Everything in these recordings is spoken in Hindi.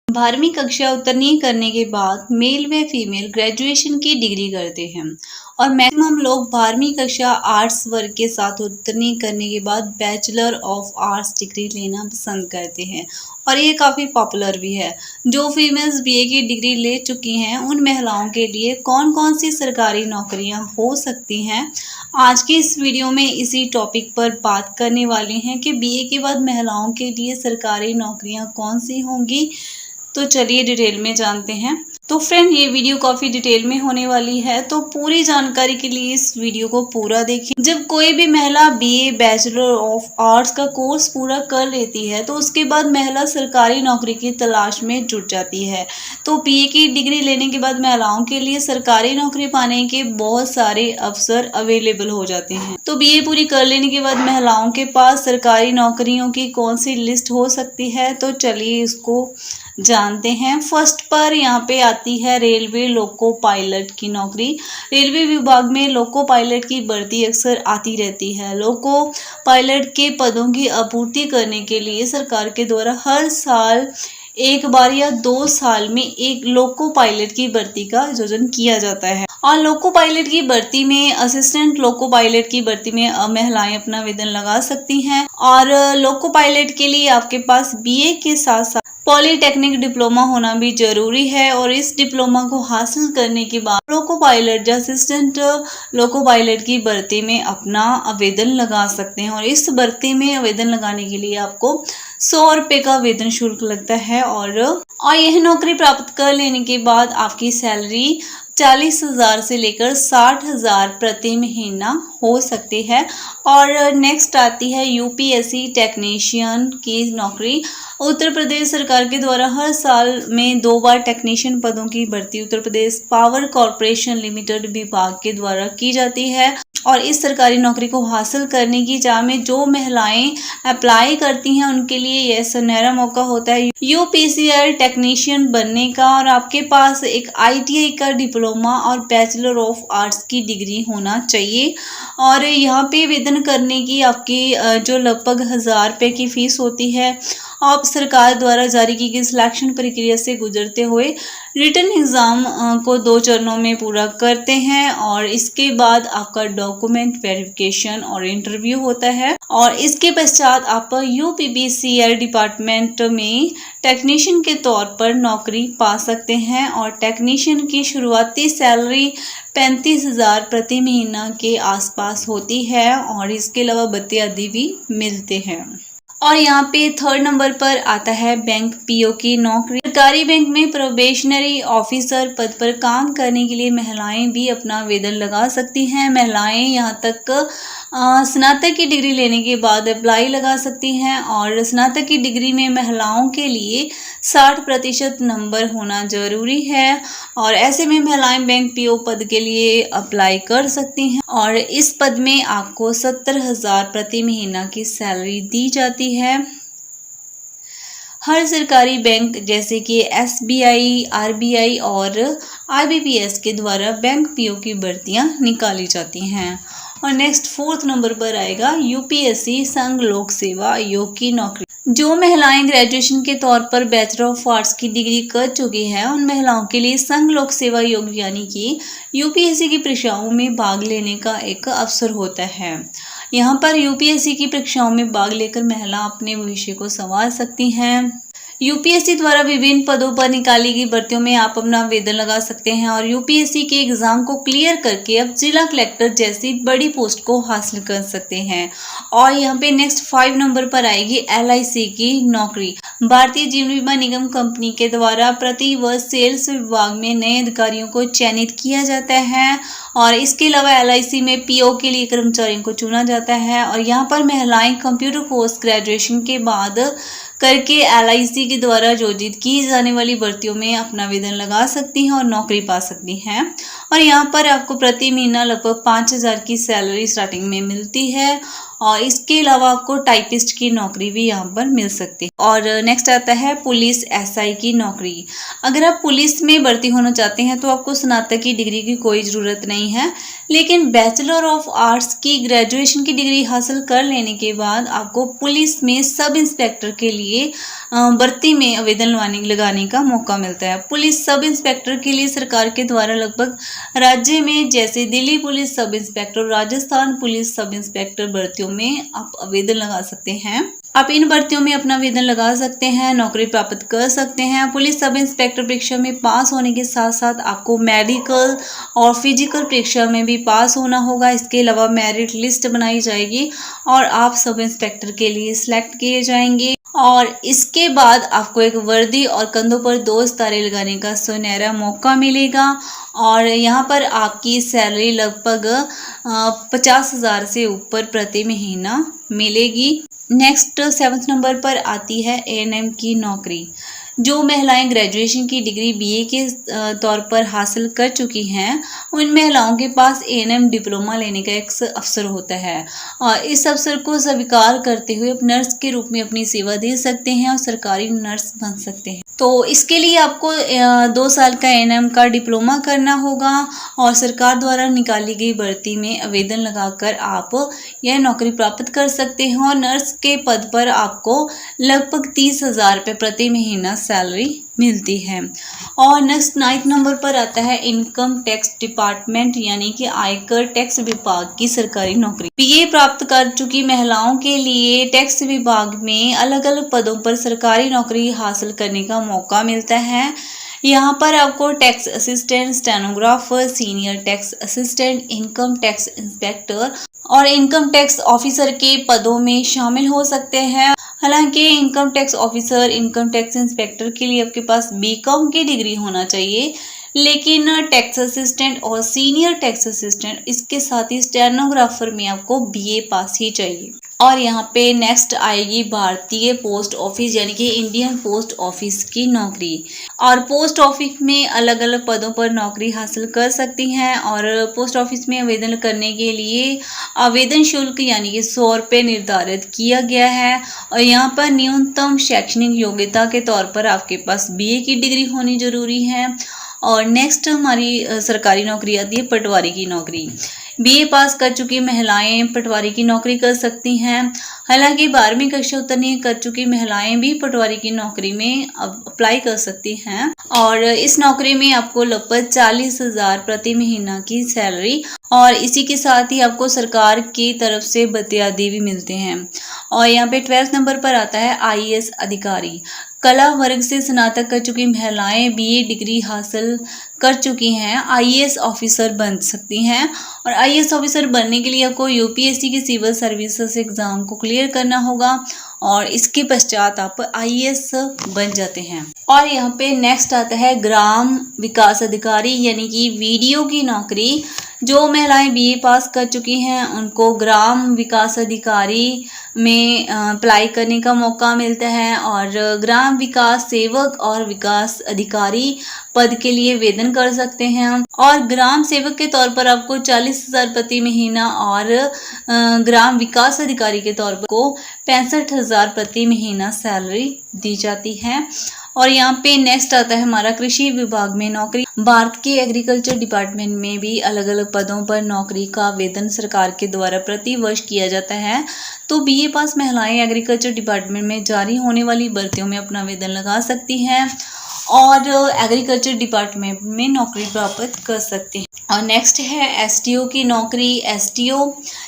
12वीं कक्षा उत्तीर्ण करने के बाद मेल व फीमेल ग्रेजुएशन की डिग्री करते हैं और मैक्सिमम लोग 12वीं कक्षा आर्ट्स वर्ग के साथ उत्तीर्ण करने के बाद बैचलर ऑफ आर्ट्स डिग्री लेना पसंद करते हैं और ये काफ़ी पॉपुलर भी है। जो फीमेल्स बीए की डिग्री ले चुकी हैं उन महिलाओं के लिए कौन कौन सी सरकारी नौकरियां हो सकती हैं, आज की इस वीडियो में इसी टॉपिक पर बात करने वाले हैं कि बीए के बाद महिलाओं के लिए सरकारी नौकरियां कौन सी होंगी। तो चलिए डिटेल में जानते हैं। तो फ्रेंड, ये वीडियो काफ़ी डिटेल में होने वाली है, तो पूरी जानकारी के लिए इस वीडियो को पूरा देखिए। जब कोई भी महिला बीए बैचलर ऑफ आर्ट्स का कोर्स पूरा कर लेती है तो उसके बाद महिला सरकारी नौकरी की तलाश में जुट जाती है। तो बीए की डिग्री लेने के बाद महिलाओं के लिए सरकारी नौकरी पाने के बहुत सारे अवसर अवेलेबल हो जाते हैं। तो बीए पूरी कर लेने के बाद महिलाओं के पास सरकारी नौकरियों की कौन सी लिस्ट हो सकती है, तो चलिए इसको जानते हैं। फर्स्ट पर यहाँ पे आती है रेलवे लोको पायलट की नौकरी। रेलवे विभाग में लोको पायलट की भर्ती अक्सर आती रहती है। लोको पायलट के पदों की आपूर्ति करने के लिए सरकार के द्वारा हर साल एक बार या 2 साल में एक लोको पायलट की भर्ती का आयोजन किया जाता है। और लोको पायलट की भर्ती में असिस्टेंट लोको पायलट की भर्ती में महिलाएं अपना आवेदन लगा सकती हैं। और लोको पायलट के लिए आपके पास बीए के साथ साथ पॉलीटेक्निक डिप्लोमा होना भी जरूरी है और इस डिप्लोमा को हासिल करने के बाद लोको पायलट या असिस्टेंट लोको पायलट की भर्ती में अपना आवेदन लगा सकते हैं। और इस भर्ती में आवेदन लगाने के लिए आपको 100 रुपये का वेतन शुल्क लगता है और यह नौकरी प्राप्त कर लेने के बाद आपकी सैलरी 40,000 से लेकर 60,000 प्रति महीना हो सकती है। और नेक्स्ट आती है यूपीएससी टेक्नीशियन की नौकरी। उत्तर प्रदेश सरकार के द्वारा हर साल में 2 बार टेक्नीशियन पदों की भर्ती Uttar Pradesh power corporation limited विभाग के द्वारा की जाती है। और इस सरकारी नौकरी को हासिल करने की चाह में जो महिलाएं अप्लाई करती हैं उनके लिए यह सुनहरा मौका होता है यूपीसीआर टेक्नीशियन बनने का। और आपके पास एक आईटीआई का डिप्लोमा और बैचलर ऑफ आर्ट्स की डिग्री होना चाहिए। और यहाँ पे आवेदन करने की आपकी जो लगभग 1000 रुपये की फीस होती है, आप सरकार द्वारा जारी की गई सिलेक्शन प्रक्रिया से गुजरते हुए रिटन एग्ज़ाम को 2 चरणों में पूरा करते हैं और इसके बाद आपका डॉक्यूमेंट वेरिफिकेशन और इंटरव्यू होता है। और इसके पश्चात आप यूपीपीसीआर डिपार्टमेंट में टेक्नीशियन के तौर पर नौकरी पा सकते हैं। और टेक्नीशियन की शुरुआती सैलरी 35,000 प्रति महीना के आसपास होती है और इसके अलावा भत्ते आदि भी मिलते हैं। और यहाँ पे 3rd नंबर पर आता है बैंक पीओ की नौकरी। सरकारी बैंक में प्रोबेशनरी ऑफिसर पद पर काम करने के लिए महिलाएं भी अपना आवेदन लगा सकती हैं। महिलाएं यहाँ तक स्नातक की डिग्री लेने के बाद अप्लाई लगा सकती हैं और स्नातक की डिग्री में महिलाओं के लिए 60% नंबर होना जरूरी है। और ऐसे में महिलाएं बैंक पीओ पद के लिए अप्लाई कर सकती हैं और इस पद में आपको 70,000 प्रति महीना की सैलरी दी जाती है। हर सरकारी बैंक जैसे कि एसबीआई, आरबीआई और आईबीपीएस के द्वारा बैंक पीओ की भर्तियां निकाली जाती हैं। और नेक्स्ट 4th नंबर पर आएगा यूपीएससी संघ लोक सेवा आयोग की नौकरी। जो महिलाएं ग्रेजुएशन के तौर पर बैचलर ऑफ आर्ट्स की डिग्री कर चुकी हैं उन महिलाओं के लिए संघ लोक सेवा आयोग यानी कि यूपीएससी की परीक्षाओं में भाग लेने का एक अवसर होता है। यहाँ पर यूपीएससी की परीक्षाओं में भाग लेकर महिला अपने भविष्य को संवार सकती हैं। यूपीएससी द्वारा विभिन्न पदों पर निकाली गई भर्तियों में आप अपना आवेदन लगा सकते हैं और यूपीएससी के एग्जाम को क्लियर करके अब जिला कलेक्टर जैसी बड़ी पोस्ट को हासिल कर सकते हैं। और यहाँ पे नेक्स्ट 5 नंबर पर आएगी एलआईसी की नौकरी। भारतीय जीवन बीमा निगम कंपनी के द्वारा प्रति वर्ष सेल्स विभाग में नए अधिकारियों को चयनित किया जाता है और इसके अलावा एलआईसी में पीओ के लिए कर्मचारियों को चुना जाता है। और यहाँ पर महिलाएं कंप्यूटर कोर्स ग्रेजुएशन के बाद करके एलआईसी के द्वारा आयोजित की जाने वाली भर्तियों में अपना आवेदन लगा सकती हैं और नौकरी पा सकती हैं। और यहाँ पर आपको प्रति महीना लगभग 5,000 की सैलरी स्टार्टिंग में मिलती है। और इसके अलावा आपको टाइपिस्ट की नौकरी भी यहाँ पर मिल सकती है। और नेक्स्ट आता है पुलिस एसआई की नौकरी। अगर आप पुलिस में भर्ती होना चाहते हैं तो आपको स्नातक की डिग्री की कोई ज़रूरत नहीं है, लेकिन बैचलर ऑफ आर्ट्स की ग्रेजुएशन की डिग्री हासिल कर लेने के बाद आपको पुलिस में सब इंस्पेक्टर के लिए भर्ती में आवेदन लगाने का मौका मिलता है। पुलिस सब इंस्पेक्टर के लिए सरकार के द्वारा लगभग राज्य में जैसे Delhi police sub inspector, Rajasthan police sub inspector भर्तियों में आप आवेदन लगा सकते हैं। आप इन भर्तियों में अपना आवेदन लगा सकते हैं, नौकरी प्राप्त कर सकते हैं। पुलिस सब इंस्पेक्टर परीक्षा में पास होने के साथ साथ आपको मेडिकल और फिजिकल परीक्षा में भी पास होना होगा। इसके अलावा मेरिट लिस्ट बनाई जाएगी और आप सब इंस्पेक्टर के लिए सिलेक्ट किए जाएंगे और इसके बाद आपको एक वर्दी और कंधों पर 2 सितारे लगाने का सुनहरा मौका मिलेगा और यहाँ पर आपकी सैलरी लगभग 50,000 से ऊपर प्रति महीना मिलेगी। नेक्स्ट 7th नंबर पर आती है एएनएम की नौकरी। जो महिलाएं ग्रेजुएशन की डिग्री बीए के तौर पर हासिल कर चुकी हैं, उन महिलाओं के पास एएनएम डिप्लोमा लेने का एक अवसर होता है और इस अवसर को स्वीकार करते हुए आप नर्स के रूप में अपनी सेवा दे सकते हैं और सरकारी नर्स बन सकते हैं। तो इसके लिए आपको 2 साल का एएनएम का डिप्लोमा करना होगा और सरकार द्वारा निकाली गई भर्ती में आवेदन लगाकर आप यह नौकरी प्राप्त कर सकते हैं और नर्स के पद पर आपको लगभग 30,000 रुपये प्रति महीना सैलरी मिलती है। और नेक्स्ट 9th नंबर पर आता है इनकम टैक्स डिपार्टमेंट यानी कि आयकर टैक्स विभाग की सरकारी नौकरी। बीए प्राप्त कर चुकी महिलाओं के लिए टैक्स विभाग में अलग अलग पदों पर सरकारी नौकरी हासिल करने का मौका मिलता है। यहाँ पर आपको tax assistant, stenographer, senior tax assistant, income tax inspector और इनकम टैक्स ऑफिसर के पदों में शामिल हो सकते हैं। हालांकि income tax officer, income tax inspector के लिए आपके पास बीकॉम की डिग्री होना चाहिए, लेकिन टैक्स असिस्टेंट और सीनियर टैक्स असिस्टेंट इसके साथ ही स्टेनोग्राफर में आपको बीए पास ही चाहिए। और यहाँ पे नेक्स्ट आएगी भारतीय पोस्ट ऑफिस यानी कि इंडियन पोस्ट ऑफिस की नौकरी। और पोस्ट ऑफिस में अलग अलग पदों पर नौकरी हासिल कर सकती हैं और पोस्ट ऑफिस में आवेदन करने के लिए आवेदन शुल्क यानी कि 100 रुपये निर्धारित किया गया है और यहाँ पर न्यूनतम शैक्षणिक योग्यता के तौर पर आपके पास बीए की डिग्री होनी जरूरी है। और नेक्स्ट हमारी सरकारी नौकरी आती है पटवारी की नौकरी। बीए पास कर चुकी महिलाएं पटवारी की नौकरी कर सकती हैं। हालांकि 12वीं कक्षा उत्तीर्ण कर चुकी महिलाएं भी पटवारी की नौकरी में अप्लाई कर सकती हैं और इस नौकरी में आपको लगभग 40,000 प्रति महीना की सैलरी और इसी के साथ ही आपको सरकार की तरफ से भत्ते भी मिलते हैं। और यहाँ पे 12th नंबर पर आता है आईएएस अधिकारी। कला वर्ग से स्नातक कर चुकी महिलाएं बीए डिग्री हासिल कर चुकी हैं, आईएएस ऑफिसर बन सकती हैं और आईएएस ऑफिसर बनने के लिए आपको यूपीएससी की सिविल सर्विसेज एग्जाम को क्लियर करना होगा और इसके पश्चात आप आईएएस बन जाते हैं। और यहाँ पे नेक्स्ट आता है ग्राम विकास अधिकारी यानी कि वीडीओ की नौकरी। जो महिलाएं बीए पास कर चुकी हैं उनको ग्राम विकास अधिकारी में अप्लाई करने का मौका मिलता है और ग्राम विकास सेवक और विकास अधिकारी पद के लिए आवेदन कर सकते हैं। और ग्राम सेवक के तौर पर आपको 40,000 प्रति महीना और ग्राम विकास अधिकारी के तौर पर को 65,000 प्रति महीना सैलरी दी जाती है। और यहाँ पे नेक्स्ट आता है हमारा कृषि विभाग में नौकरी। भारत के एग्रीकल्चर डिपार्टमेंट में भी अलग अलग पदों पर नौकरी का आवेदन सरकार के द्वारा प्रति वर्ष किया जाता है। तो बीए पास महिलाएं एग्रीकल्चर डिपार्टमेंट में जारी होने वाली भर्तियों में अपना आवेदन लगा सकती हैं और एग्रीकल्चर डिपार्टमेंट में नौकरी प्राप्त कर सकते हैं। और नेक्स्ट है एसटीओ की नौकरी। एसटीओ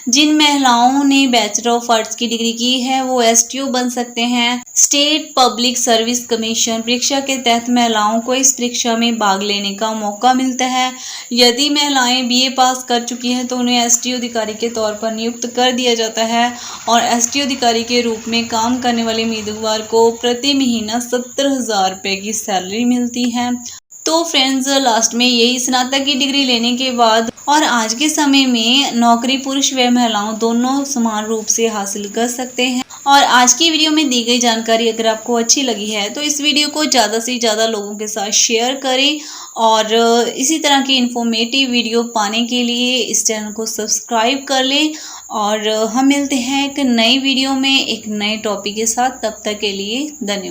जिन महिलाओं ने बैचलर ऑफ आर्ट्स की डिग्री की है वो एसटीओ बन सकते हैं। स्टेट पब्लिक सर्विस कमीशन परीक्षा के तहत महिलाओं को इस परीक्षा में भाग लेने का मौका मिलता है। यदि महिलाएं बीए पास कर चुकी हैं तो उन्हें एसटीओ अधिकारी के तौर पर नियुक्त कर दिया जाता है और एसटीओ अधिकारी के रूप में काम करने वाले उम्मीदवार को प्रति महीना 70,000 रुपये की सैलरी मिलती है। तो फ्रेंड्स लास्ट में यही स्नातक की डिग्री लेने के बाद और आज के समय में नौकरी पुरुष व महिलाओं दोनों समान रूप से हासिल कर सकते हैं। और आज की वीडियो में दी गई जानकारी अगर आपको अच्छी लगी है तो इस वीडियो को ज़्यादा से ज़्यादा लोगों के साथ शेयर करें और इसी तरह की इन्फॉर्मेटिव वीडियो पाने के लिए इस चैनल को सब्सक्राइब कर लें। और हम मिलते हैं एक नई वीडियो में एक नए टॉपिक के साथ। तब तक के लिए धन्यवाद।